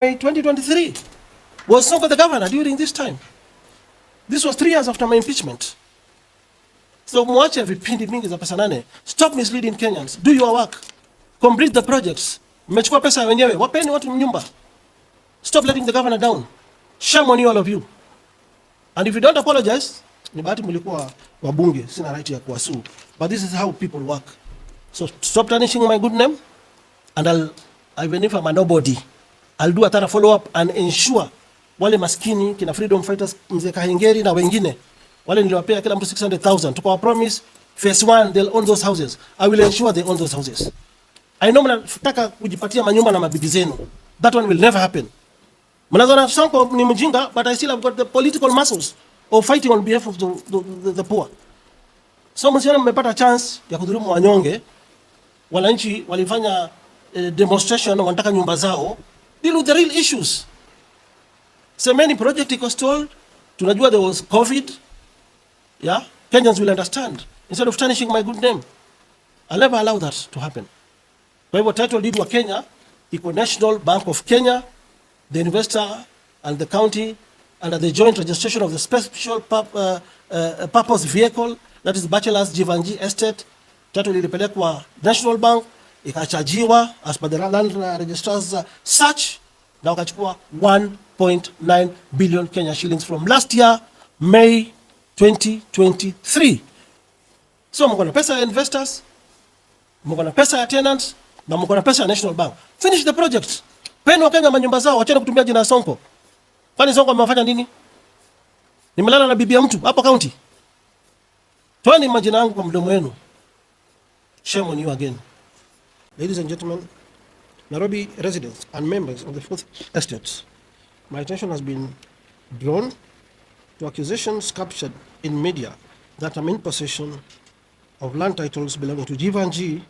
2023. Was Sonko the governor during this time? This was 3 years after my impeachment. So mwache vipindi mingi za pesa nane. Stop misleading Kenyans. Do your work. Complete the projects. Mmechukua pesa wenyewe. Wapeni watu nyumba. Stop letting the governor down. Shame on you, all of you. And if you don't apologize, ni bahati mlikuwa wabunge, sina right ya kuwasu. But this is how people work. So stop tarnishing my good name, and even if I'm a nobody, I'll do a thorough follow-up and ensure wale maskini, kina freedom fighters, mzee Kahengeri na wengine, wale niliwapea kila mtu 600,000. Tukawa promise, phase 1, they'll own those houses. I will ensure they own those houses. I know mnataka kujipatia manyumba na mabibi zenu. That one will never happen. Mnazona Sonko ni mjinga, but I still have got the political muscles of fighting on behalf of the poor. So msiona mmepata chance ya kudhulumu wanyonge. Wananchi walifanya demonstration, wanataka nyumba zao. Deal with the real issues. So many project iko stalled. Tunajua there was COVID. Yeah, Kenyans will understand. Instead of tarnishing my good name, I'll never allow that to happen. Kwa hivyo title deed wa Kenya iko National Bank of Kenya, the investor and the county under the joint registration of the special purpose vehicle, that is Bachelor's Jivanji Estate. Title ilipelekwa National Bank, ikachajiwa as per the land registrar's search, na wakachukua 1.9 billion Kenya shillings from last year, May 2023. So mko na pesa ya investors, mko na pesa ya tenants, na mko na pesa ya National Bank. Finish the project. Peni Wakenya manyumba zao, wacheni kutumia jina Sonko. Kwani Sonko amefanya nini? Nimelala na bibi ya mtu hapo county. Toeni majina yangu kwa mdomo wenu. Shame on you again. Ladies and gentlemen, Nairobi residents and members of the Fourth Estate, my attention has been drawn to accusations captured in media that I'm in possession of land titles belonging to Jivanji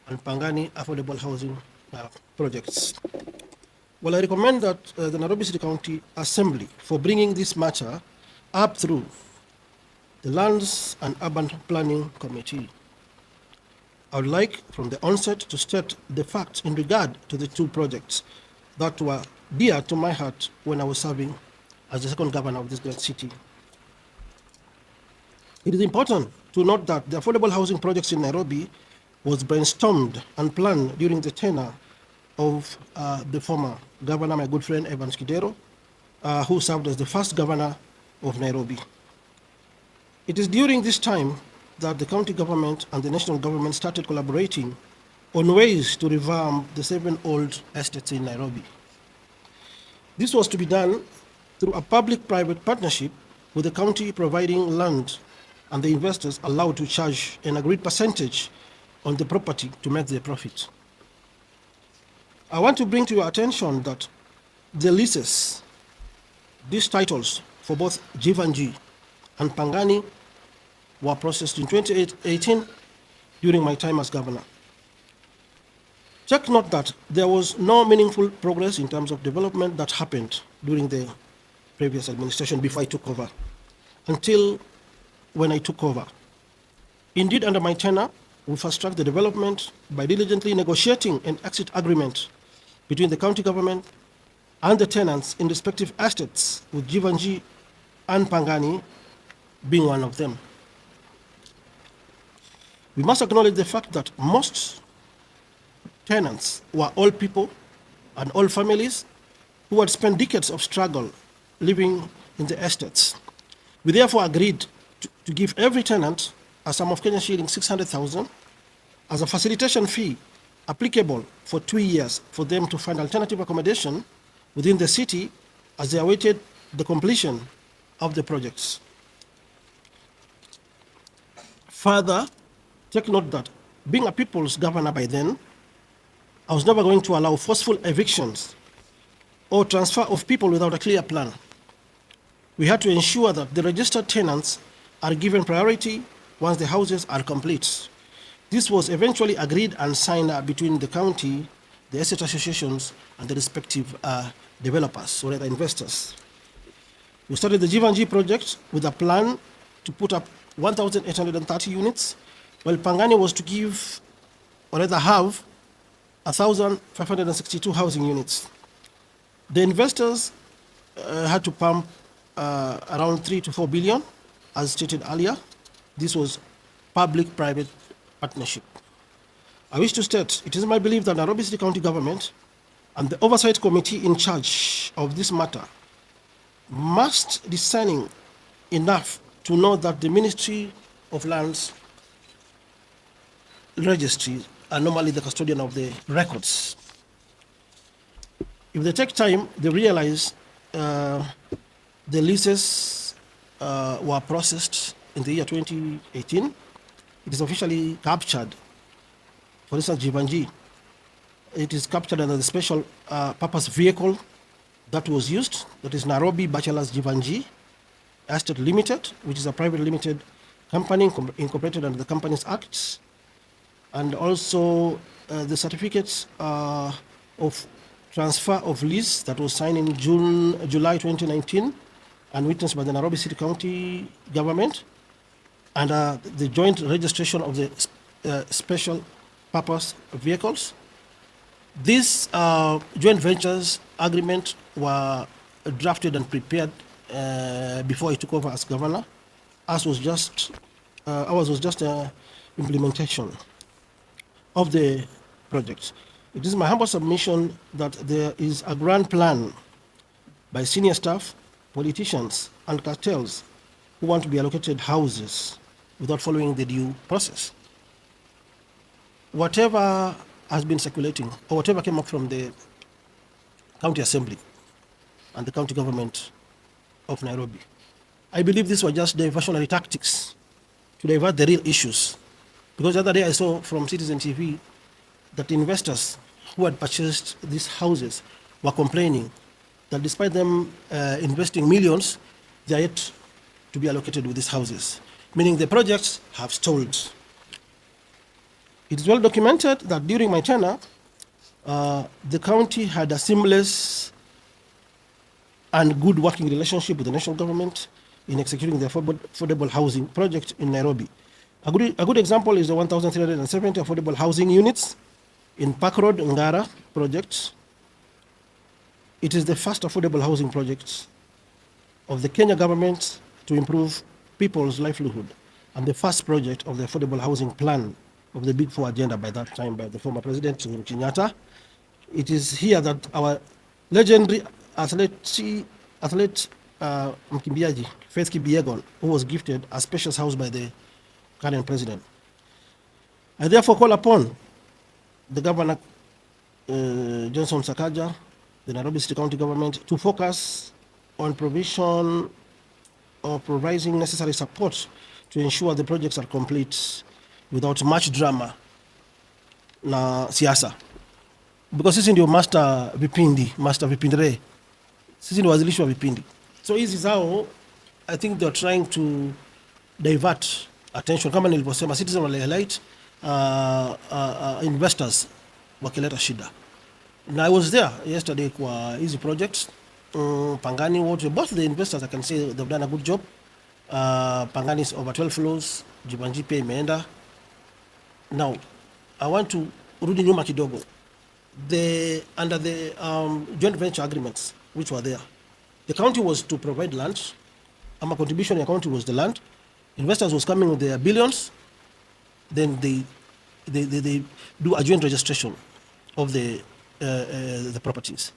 and Pangani affordable housing projects. Well, I recommend that the Nairobi City County Assembly for bringing this matter up through the Lands and Urban Planning Committee. I would like from the onset to state the facts in regard to the two projects that were dear to my heart when I was serving as the second governor of this great city. It is important to note that the affordable housing projects in Nairobi was brainstormed and planned during the tenure of the former governor, my good friend Evans Kidero, who served as the first governor of Nairobi. It is during this time that the county government and the national government started collaborating on ways to revamp the 7 old estates in Nairobi. This was to be done through a public-private partnership with the county providing land and the investors allowed to charge an agreed percentage on the property to make their profit. I want to bring to your attention that the leases, these titles for both Jivanji and Pangani were processed in 2018 during my time as governor. Take note that there was no meaningful progress in terms of development that happened during the previous administration before I took over, until when I took over. Indeed, under my tenure, we fast-tracked the development by diligently negotiating an exit agreement between the county government and the tenants in respective estates, with Jivanji and Pangani being one of them. We must acknowledge the fact that most tenants were old people and old families who had spent decades of struggle living in the estates. We therefore agreed to give every tenant a sum of Kenyan shilling 600,000 as a facilitation fee applicable for 2 years for them to find alternative accommodation within the city as they awaited the completion of the projects. Further, take note that being a people's governor by then, I was never going to allow forceful evictions or transfer of people without a clear plan. We had to ensure that the registered tenants are given priority once the houses are complete. This was eventually agreed and signed between the county, the estate associations, and the respective developers or other investors. We started the Jivanji project with a plan to put up 1,830 units, while Pangani was to give, or rather have, 1,562 housing units. The investors had to pump around 3 to 4 billion, as stated earlier. This was public-private partnership. I wish to state, it is my belief that Nairobi City County Government and the Oversight Committee in charge of this matter must be discerning enough to know that the Ministry of Lands Registry are normally the custodian of the records. If they take time, they realize the leases were processed in the year 2018. It is officially captured. For instance, Jivanji, it is captured under the special purpose vehicle that was used, that is Nairobi Bachelors Jivanji Estate Limited, which is a private limited company incorporated under the Companies Act, and also the certificates of transfer of lease that was signed in July 2019 and witnessed by the Nairobi City County government, and the joint registration of the special purpose vehicles. These joint ventures agreement were drafted and prepared before he took over as governor. Ours was just implementation of the project. It is my humble submission that there is a grand plan by senior staff, politicians, and cartels who want to be allocated houses without following the due process. Whatever has been circulating, or whatever came up from the county assembly and the county government of Nairobi, I believe these were just diversionary tactics to divert the real issues. Because the other day I saw from Citizen TV that investors who had purchased these houses were complaining that despite them investing millions, they are yet to be allocated with these houses, meaning the projects have stalled. It is well documented that during my tenure, the county had a seamless and good working relationship with the national government in executing the affordable housing project in Nairobi. A good example is the 1,370 affordable housing units in Park Road, Ngara project. It is the first affordable housing project of the Kenya government to improve people's livelihood, and the first project of the affordable housing plan of the Big Four agenda by that time by the former president, Kenyatta. It is here that our legendary athlete mkimbiaji, Faith Kipyegon, who was gifted a spacious house by the current president. I therefore call upon the Governor Johnson Sakaja, the Nairobi City County government, to focus on provision or providing necessary support to ensure the projects are complete without much drama na siasa, because sisi ndio master vipindire, sisi ndio wazilishi wa vipindi. So hizi zao, I think they're trying to divert attention, kama nilivyosema, citizen wale highlight investors wakileta shida. And I was there yesterday kwa hizi projects Pangani wote, both the investors, I can say they've done a good job. Pangani is over 12 floors, Jibanji pia imeenda. Now, I want to rudi nyuma kidogo. Under the joint venture agreements which were there, the county was to provide land. My contribution in the county was the land. Investors was coming with their billions. Then they do a joint registration of the properties.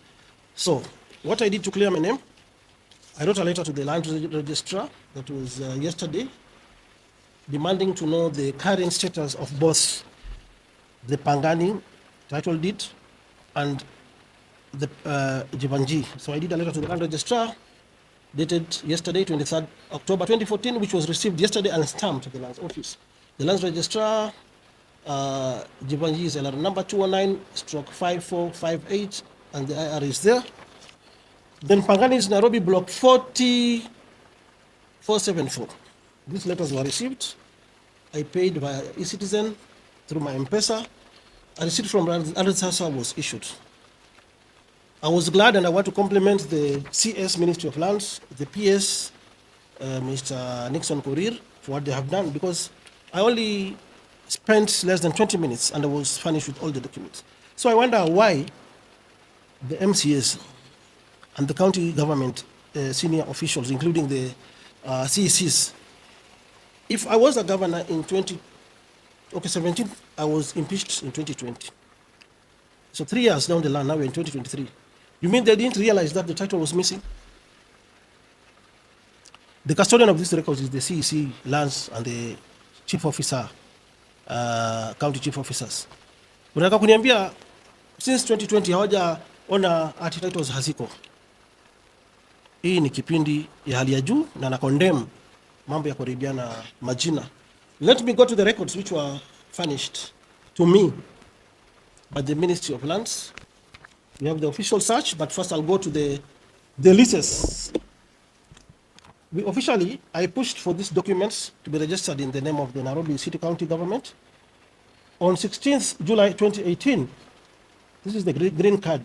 So what I did to clear my name, I wrote a letter to the land registrar that was yesterday, demanding to know the current status of both the Pangani title deed and the Jivanji. So I did a letter to the land registrar dated yesterday, 23rd October 2014, which was received yesterday and stamped at the land's office. The land registrar, Jivanji is LR number 219/5458, and the IR is there. Then Pangani is Nairobi block 40474. These letters were received. I paid via e-citizen through my M-Pesa. A receipt from Al-Sasa was issued. I was glad, and I want to compliment the CS Ministry of Lands, the PS, Mr. Nixon Korir, for what they have done, because I only spent less than 20 minutes and I was furnished with all the documents. So I wonder why the MCAs and the county government senior officials, including the CECs. If I was a governor in 2017, I was impeached in 2020. So 3 years down the line, now we're in 2023. You mean they didn't realize that the title was missing? The custodian of these records is the CEC, Lance, and the chief officer, county chief officers. Unataka kuniambia since 2020 hawajaona ati titles haziko. Hii ni kipindi ya hali ya juu na condemn mambo ya kuharibiana majina. Let me go to the records which were furnished to me by the Ministry of Lands. We have the official search, but first I'll go to the leases. Officially, I pushed for these documents to be registered in the name of the Nairobi City County Government. On 16th July 2018, this is the green card,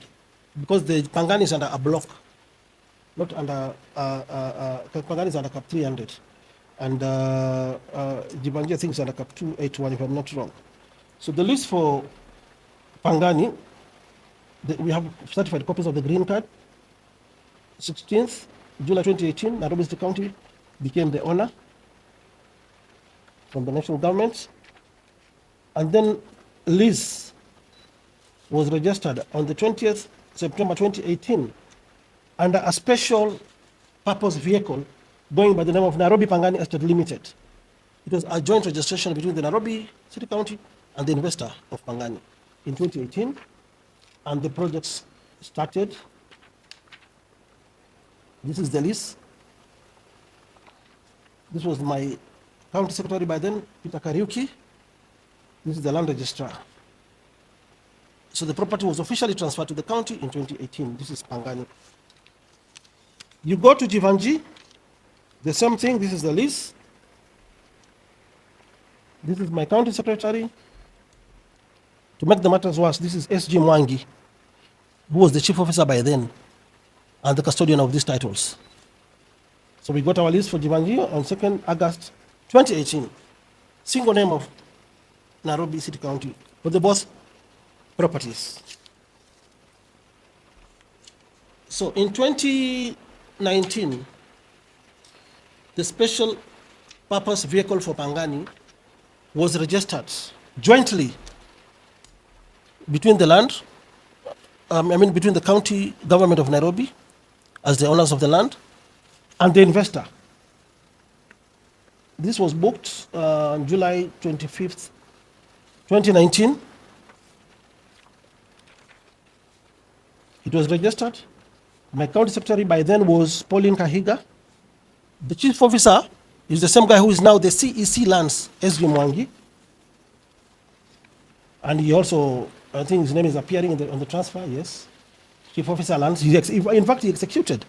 because the Pangani is under a block, not under, Pangani is under cap 300. And Jibanji, I think, is under cap 281, if I'm not wrong. So the list for Pangani, we have certified copies of the green card. 16th July 2018, Nairobi City County became the owner from the national government. And then lease was registered on the 20th September 2018 under a special purpose vehicle going by the name of Nairobi Pangani Estate Limited. It was a joint registration between the Nairobi City County and the investor of Pangani in 2018, and the projects started. This is the lease. This was my county secretary by then, Peter Kariuki. This is the land registrar. So the property was officially transferred to the county in 2018. This is Pangani. You go to Jivanji, the same thing. This is the lease. This is my county secretary. To make the matters worse, this is SG Mwangi, who was the chief officer by then and the custodian of these titles. So we got our list for Jivanji on 2nd August 2018. Single name of Nairobi City County for the both properties. So in 2019, the special purpose vehicle for Pangani was registered jointly between the land, between the county government of Nairobi as the owners of the land and the investor. This was booked on July 25th, 2019. It was registered. My county secretary by then was Pauline Kahiga. The chief officer is the same guy who is now the CEC Lands, SG Mwangi. And he also, I think his name is appearing on the transfer, yes. Chief Officer Lands. In fact, he executed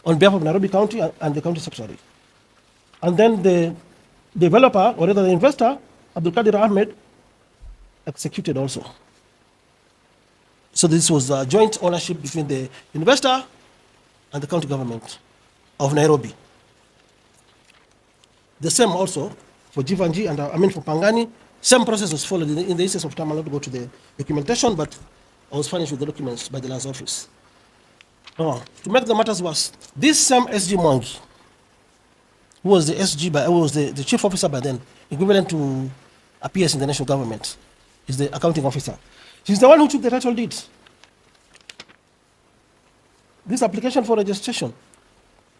on behalf of Nairobi County and the county secretary. And then the developer, or rather the investor, Abdul Qadir Ahmed, executed also. So this was a joint ownership between the investor and the county government of Nairobi. The same also for Jivanji and for Pangani. Same process was followed. In the instance of time, I'll not go to the documentation, but I was furnished with the documents by the lands office. Now, to make the matters worse, this same SG Mwangi, who was the the chief officer by then, equivalent to appears in the national government, is the accounting officer. She's the one who took the title deed. This application for registration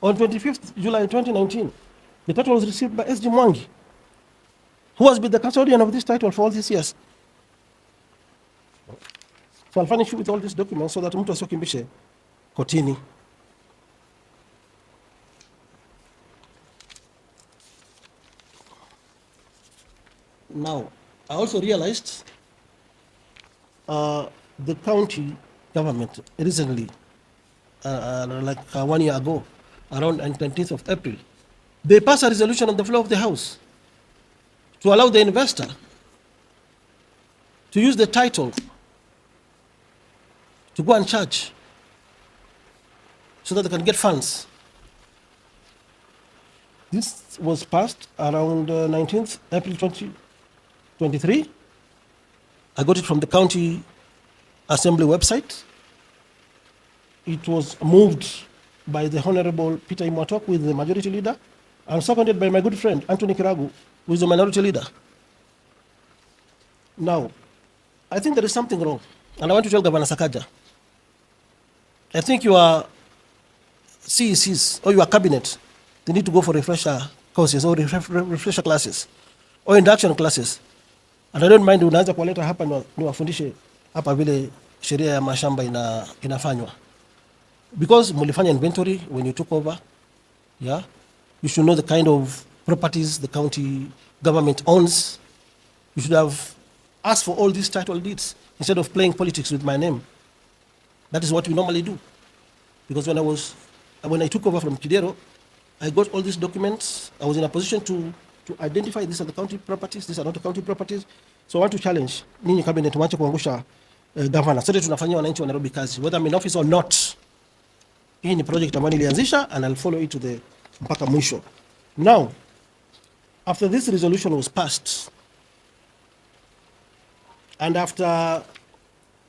on 25th July 2019, the title was received by SG Mwangi, who has been the custodian of this title for all these years. So I'll furnish you with all these documents so that mtu asikimbishe kotini. Now, I also realized the county government recently, like 1 year ago, around 19th of April, they passed a resolution on the floor of the House to allow the investor to use the title to go and charge so that they can get funds. This was passed around 19th April 2023. I got it from the county assembly website. it was moved by the Honorable Peter Imwatok with the majority leader, and seconded by my good friend Anthony Kiragu, who is the minority leader. Now, I think there is something wrong, and I want to tell Governor Sakaja, I think your CECs or your cabinet, they need to go for refresher courses or refresher classes or induction classes. And I don't mind unaanza kuwaleta hapa niwafundishe hapa vile sheria ya mashamba inafanywa. Because mulifanya inventory when you took over, yeah, you should know the kind of properties the county government owns. You should have asked for all these title deeds instead of playing politics with my name. That is what we normally do. Because when I took over from Kidero, I got all these documents. I was in a position to identify these are the county properties, these are not the county properties. So I want to challenge ninyi cabinet mwache kuangusha governor. Sote tunafanyia wananchi wa Nairobi kazi, whether I'm in office or not. Hii ni project ambayo nilianzisha and I'll follow it to the mpaka mwisho. Now, after this resolution was passed, and after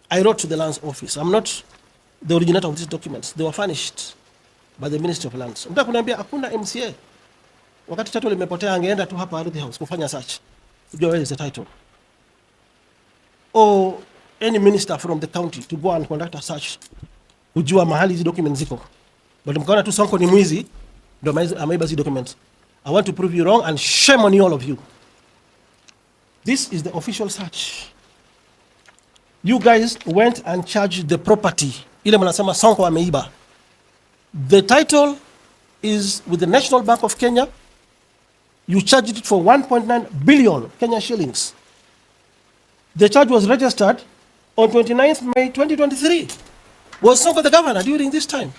I wrote to the lands office, I'm not the originator of these documents. They were furnished by the Ministry of Lands. Mtaka kuniambia hakuna MCA. Wakati title limepotea angeenda tu hapa Ardhi House kufanya search. Kujua where is the title. Or any minister from the county to go and conduct a search. Kujua mahali hizi documents ziko. But mkaona tu Sonko ni mwizi ndio ameiba hizi documents. I want to prove you wrong and shame on you, all of you. This is the official search. You guys went and charged the property. Ile mnasema Sonko ameiba. The title is with the National Bank of Kenya. You charged it for 1.9 billion Kenya shillings. The charge was registered on 29th May 2023. Was Sonko the governor during this time?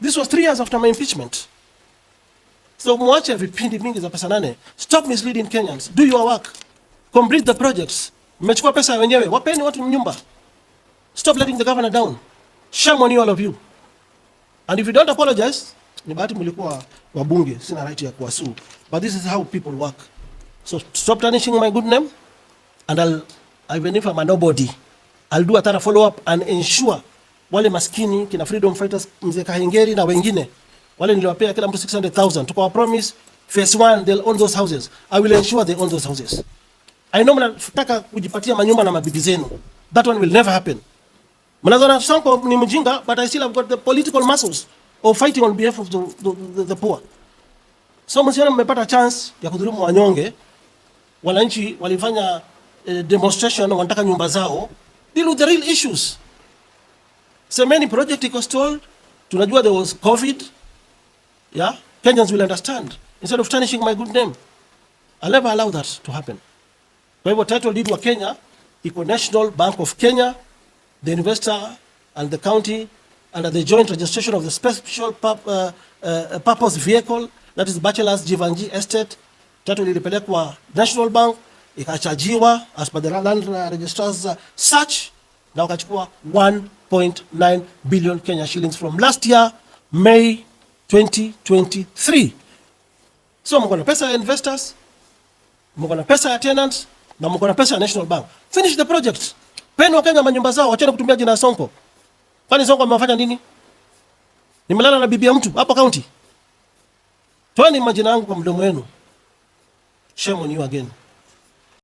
This was 3 years after my impeachment. So mwache vipindi mingi za pesa nane. Stop misleading Kenyans. Do your work. Complete the projects. Mmechukua pesa wenyewe. Wapeni watu nyumba. Stop letting the governor down. Shame on you, all of you. And if you don't apologize, ni bahati mlikuwa wabunge, sina right ya kuwasu. But this is how people work. So stop tarnishing my good name, and even if I'm a nobody, I'll do a thorough follow-up and ensure wale maskini, kina freedom fighters, mzee Kahengeri na wengine, wale niliwapea kila mtu 600,000. Tukawa promise, phase 1, they'll own those houses. I will ensure they own those houses. I know mnataka kujipatia manyumba na mabibi zenu. That one will never happen. Mnazona Sonko ni mjinga, but I still have got the political muscles of fighting on behalf of the poor. So msiona mmepata chance ya kudhulumu wanyonge. Wananchi walifanya demonstration, wanataka nyumba zao. Deal with the real issues. So many project iko stalled. Tunajua there was COVID. Yeah, Kenyans will understand. Instead of tarnishing my good name, I'll never allow that to happen. Kwa hivyo title deed wa Kenya iko National Bank of Kenya, the investor and the county under the joint registration of the special purpose vehicle, that is Bachelor's Jivanji Estate. Title ilipelekwa National Bank, ikachajiwa as per the land registrar's search, na wakachukua 1.9 billion Kenya shillings from last year, May 2023. So mko na pesa ya investors, mko na pesa ya tenants, na mko na pesa ya National Bank. Finish the project. Peni Wakenya manyumba zao, wacheni kutumia jina Sonko. Kwani Sonko amefanya nini? Nimelala na bibi ya mtu hapa county. Toeni majina yangu kwa mdomo wenu. Shame on you again.